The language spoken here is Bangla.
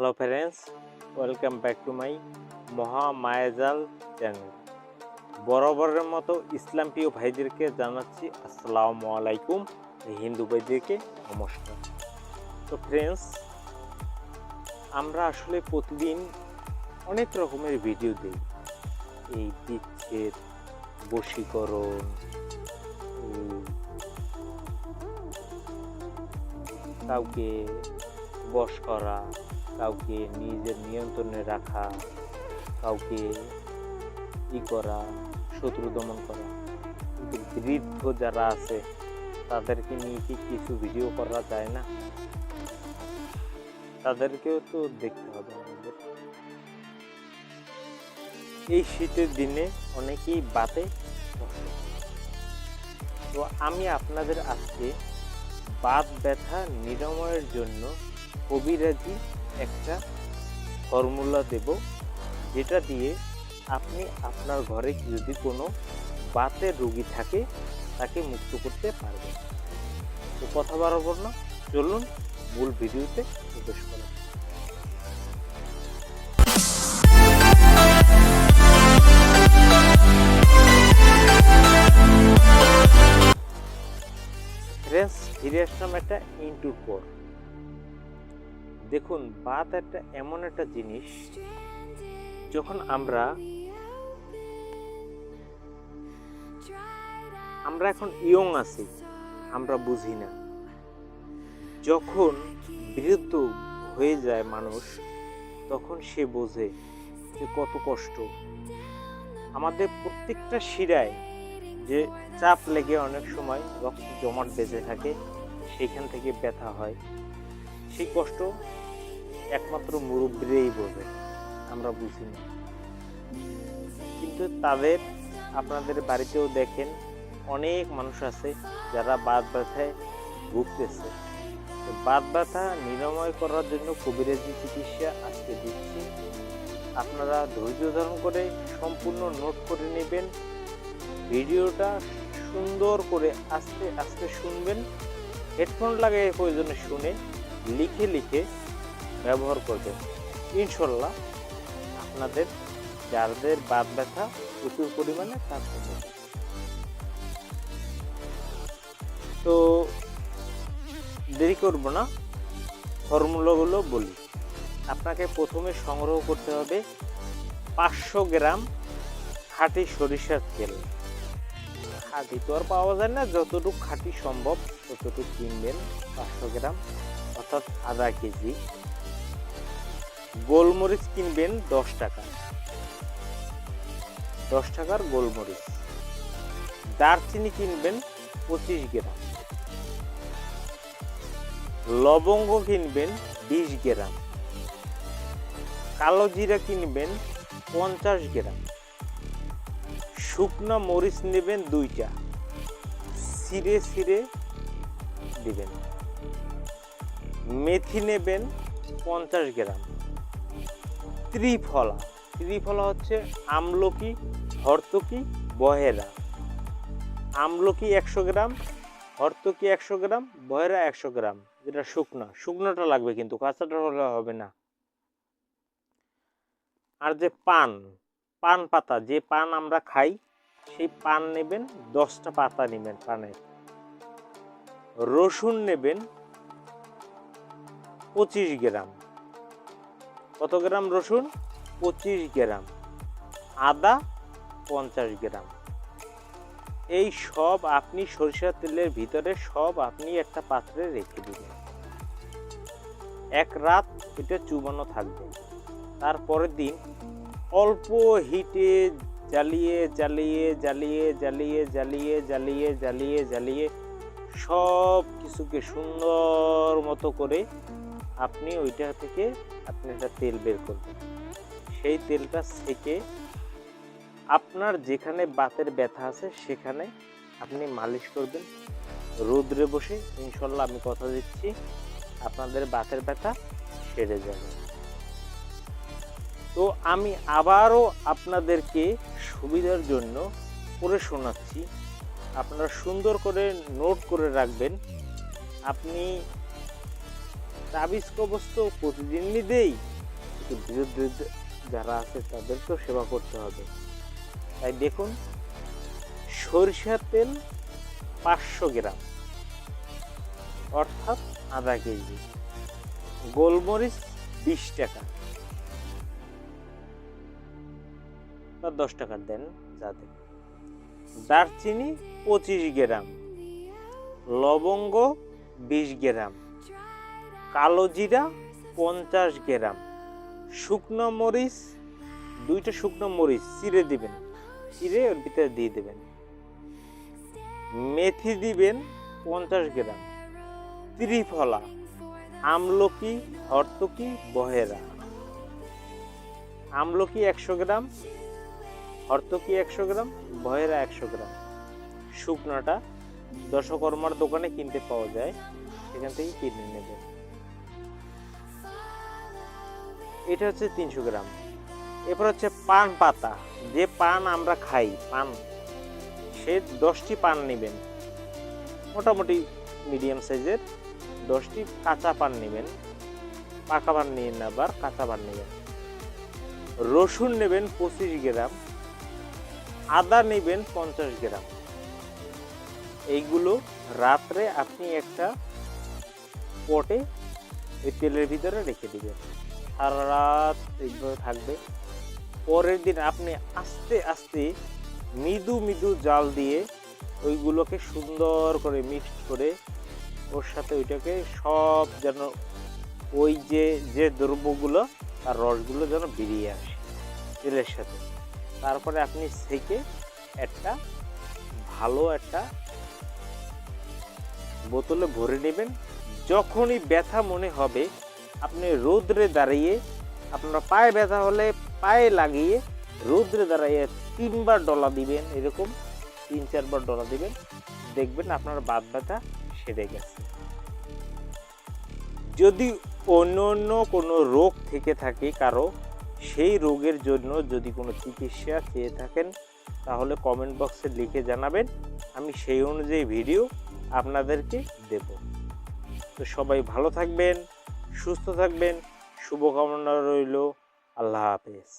Hello friends, welcome back to my মহা মায়াজাল চ্যানেল। বরাবরের মতো ইসলাম প্রিয় ভাইদেরকে জানাচ্ছি আসসালামু আলাইকুম, হিন্দু ভাইদেরকে নমস্কার। তো ফ্রেন্ডস, আমরা আসলে প্রতিদিন অনেক রকমের ভিডিও দিই। এই বিচ্ছেদ, বশীকরণ, কাউকে বশ করা, কাউকে নিজের নিয়ন্ত্রণে রাখা, কাউকে করা, শত্রু দমন করা। কিন্তু বৃদ্ধ যারা আছে তাদেরকে নিয়ে কি কিছু ভিডিও করা যায় না? তাদেরকেও তো দেখতে হবে আমাদের। এই শীতের দিনে অনেকেই বাতে কষ্ট পায়। তো আমি আপনাদের আজকে বাত ব্যথা নিরাময়ের জন্য কবিরাজি একটা ফর্মুলা দেব, যেটা দিয়ে আপনি আপনার ঘরে যদি কোনো বাতের রোগী থাকে তাকে মুক্ত করতে পারবেন। তো কথা বাড়াবো না, চলুন মূল ভিডিওতে প্রবেশ করা। ফ্রেন্ডস, ফিরে আসলাম একটা ইন্টুর পর। দেখুন, বাত একটা এমন একটা জিনিস, যখন আমরা এখন ইয়ং আছি, আমরা বুঝি না। যখন বৃদ্ধ হয়ে যায় মানুষ, তখন সে বোঝে যে কত কষ্ট। আমাদের প্রত্যেকটা শিরায় যে চাপ লেগে অনেক সময় রক্ত জমাট বেঁধে থাকে, সেখান থেকে ব্যথা হয়। সেই কষ্ট একমাত্র মুরব্বীরাই বোঝে, আমরা বুঝি না। কিন্তু আপনাদের বাড়িতেও দেখেন অনেক মানুষ আছে যারা বাত ব্যথায় ভুগতেছে। বাত ব্যথা নিরাময় করার জন্য কবিরাজি চিকিৎসা আজকে দিচ্ছি। আপনারা ধৈর্য ধারণ করে সম্পূর্ণ নোট করে নেবেন। ভিডিওটা সুন্দর করে আস্তে আস্তে শুনবেন। হেডফোন লাগিয়ে প্রয়োজনে শুনে লিখে লিখে ব্যবহার করবেন। ইনশাল্লাহ আপনাদের যাদের বাত ব্যথা প্রচুর পরিমাণে কাজ হবে। তো দেরি করব না, ফর্মুলাগুলো বলি। আপনাকে প্রথমে সংগ্রহ করতে হবে 500 গ্রাম খাঁটি সরিষার তেল। খাঁটি তো আর পাওয়া যায় না, যতটুকু খাঁটি সম্ভব ততটুকু কিনবেন। 500 গ্রাম অর্থাৎ আধা কেজি। গোলমরিচ কিনবেন 10 টাকা, 10 টাকার গোলমরিচ। দারচিনি কিনবেন 25 গ্রাম। লবঙ্গ কিনবেন 20 গ্রাম। কালো জিরা কিনবেন 50 গ্রাম। শুকনো মরিচ নেবেন 2টা, ছিঁড়ে ছিঁড়ে দিবেন। মেথি নেবেন 50 গ্রাম। ত্রিফলা হচ্ছে আমলকি, হরতকি, বহেরা। আমলকি 100 গ্রাম, হরতকি 100 গ্রাম, বহেরা 100 গ্রাম। যেটা শুকনোটা লাগবে, কিন্তু কাঁচাটা হলে হবে না। আর যে পান পাতা, যে পান আমরা খাই, সেই পান নেবেন 10টা পাতা নেবেন পানের। রসুন নেবেন 25 গ্রাম। কত গ্রাম রসুন? 25 গ্রাম। আদা 50 গ্রাম। এই সব আপনি সরিষার তেলের ভিতরে সব আপনি একটা পাত্রে রেখে দিবেন। এক রাত এটা চুবানো থাকবে। তারপরের দিন অল্প হিটে জ্বালিয়ে সব কিছুকে সুন্দর মতো করে আপনি ওইটা থেকে আপনি একটা তেল বের করবেন। সেই তেলটা সেকে আপনার যেখানে বাতের ব্যথা আছে সেখানে আপনি মালিশ করবেন রোদ্রে বসে। ইনশাল্লাহ আমি কথা দিচ্ছি, আপনাদের বাতের ব্যথা সেরে যাবে। তো আমি আবারও আপনাদেরকে সুবিধার জন্য পড়ে শোনাচ্ছি, আপনারা সুন্দর করে নোট করে রাখবেন। আপনি তাবিজ কবজ তো প্রতিদিনই দেই, তাদেরকে বিরুদ্ধে যারা আছে তাদেরকেও সেবা করতে হবে। তাই দেখুন, সরিষার তেল 500 গ্রাম অর্থাৎ আধা কেজি, গোলমরিচ 20 টাকা বা 10 টাকার দেন যাদের, দারচিনি 25 গ্রাম, লবঙ্গ 20 গ্রাম, কালো জিরা 50 গ্রাম, শুকনো মরিচ 2টা শুকনো মরিচ চিড়ে দিবেন, চিড়ে ওর ভিতরে দিয়ে দেবেন, মেথি দিবেন 50 গ্রাম, ত্রিফলা, আমলকি, হরতকি, বহেরা, আমলকি 100 গ্রাম, হরতকি 100 গ্রাম, বহেরা 100 গ্রাম। শুকনাটা দশকর্মার দোকানে কিনতে পাওয়া যায়, সেখান থেকে কিনে নেবেন। এটা হচ্ছে 300 গ্রাম। এরপর হচ্ছে পান পাতা, যে পান আমরা খাই, পান, সে 10টি পান নেবেন, মোটামুটি মিডিয়াম সাইজের 10টি কাঁচা পান নেবেন, পাকা পান নিয়ে না, আবার কাঁচা পান নেবেন। রসুন নেবেন 25 গ্রাম, আদা নেবেন 50 গ্রাম। এইগুলো রাত্রে আপনি একটা পটে এই তেলের ভিতরে রেখে দিবেন, সারা রাত এইভাবে থাকবে। পরের দিন আপনি আস্তে আস্তে মৃদু মৃদু জাল দিয়ে ওইগুলোকে সুন্দর করে মিক্সড করে ওর সাথে ওইটাকে সব যেন ওই যে দ্রব্যগুলো তার রসগুলো যেন বেরিয়ে আসে তেলের সাথে। তারপরে আপনি সেকে একটা ভালো একটা বোতলে ভরে নেবেন। যখনই ব্যথা মনে হবে আপনি রৌদ্রে দাঁড়িয়ে, আপনার পায়ে ব্যথা হলে পায়ে লাগিয়ে রৌদ্রে দাঁড়িয়ে 3বার ডলা দিবেন, এরকম 3-4 বার ডলা দিবেন, দেখবেন আপনার বাত ব্যথা সেরে গেছে। যদি অন্য কোনো রোগ থেকে থাকে কারো, সেই রোগের জন্য যদি কোনো চিকিৎসা চেয়ে থাকেন তাহলে কমেন্ট বক্সে লিখে জানাবেন, আমি সেই অনুযায়ী ভিডিও আপনাদেরকে দেব। তো সবাই ভালো থাকবেন, সুস্থ থাকবেন, শুভকামনা রইল। আল্লাহ হাফেজ।